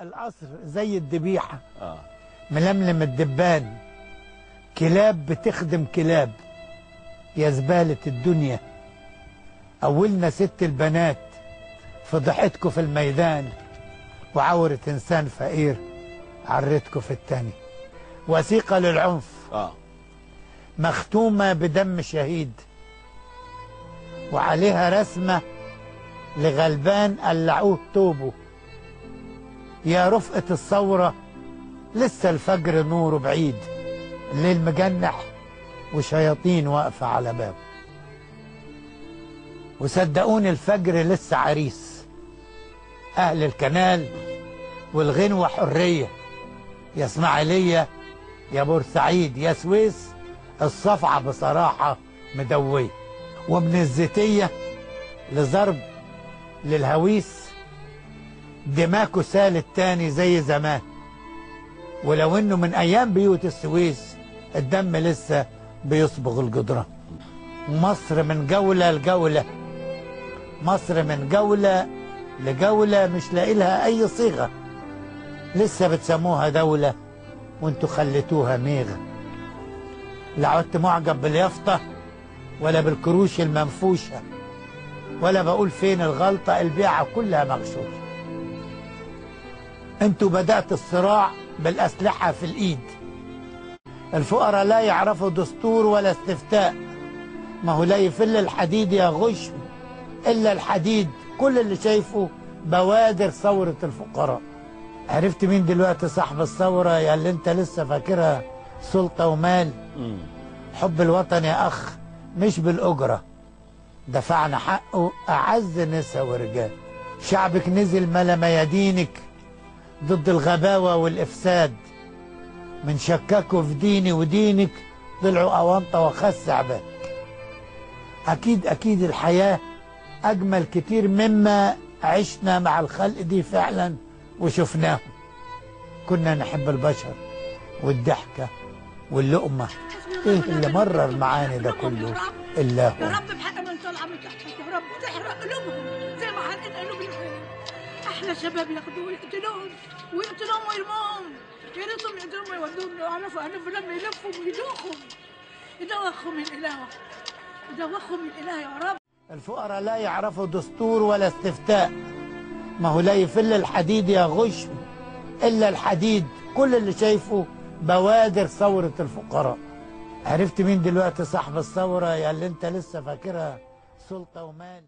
القصر زي الذبيحة ململم الدبان، كلاب بتخدم كلاب، يا زبالة الدنيا أولنا ست البنات، فضحتكوا في الميدان وعورة إنسان فقير عرتكوا في التاني، وثيقة للعنف مختومة بدم شهيد وعليها رسمة لغلبان قلعوه توبه، يا رفقة الثورة لسه الفجر نوره بعيد، الليل مجنح وشياطين واقفة على بابه، وصدقوني الفجر لسه عريس، أهل الكنال والغنوة حرية، يا اسماعيلية يا بورسعيد يا سويس، الصفعة بصراحة مدوية، ومن الزيتية لضرب للهويس دماكو سالت تاني زي زمان، ولو انه من ايام بيوت السويس الدم لسه بيصبغ الجدران. مصر من جولة لجولة، مصر من جولة لجولة مش لاقي لها اي صيغة، لسه بتسموها دولة وانتوا خليتوها ميغة، لا عدت معجب باليافطة ولا بالكروش المنفوشة، ولا بقول فين الغلطة، البيعة كلها مغشوشة. انتوا بدأت الصراع بالأسلحة في الإيد، الفقراء لا يعرفوا دستور ولا استفتاء، ما هو لا يفل الحديد يا غشم إلا الحديد، كل اللي شايفه بوادر ثورة الفقراء. عرفت مين دلوقتي صاحب الثورة يا اللي انت لسه فاكرها سلطة ومال؟ حب الوطن يا أخ مش بالأجرة، دفعنا حقه أعز نساء ورجال، شعبك نزل ملا ميادينك ضد الغباوة والإفساد، من شككوا في ديني ودينك طلعوا أونطة وخس عباد. أكيد الحياة أجمل كتير مما عشنا مع الخلق دي فعلا وشفناهم، كنا نحب البشر والضحكة واللقمة، إيه اللي مرر معانا ده كله إلا هو. يا رب بحق من طلع من تحتك يا رب، تحرق قلوبهم زي ما حرقت قلوب الخير. احلى شباب ياخدوه يقتلوهم ويقتلوهم ويرموهم، يا ريتهم يقدروا يودوهم لو عرفوا لما يلفوا ويدوخوا، يدوخوا من الاله، يدوخوا من الاله يا رب. الفقراء لا يعرفوا دستور ولا استفتاء، ما هو لا يفل الحديد يا غشم إلا الحديد، كل اللي شايفه بوادر ثورة الفقراء. عرفت مين دلوقتي صاحب الثورة يا اللي انت لسه فاكرها سلطة ومال؟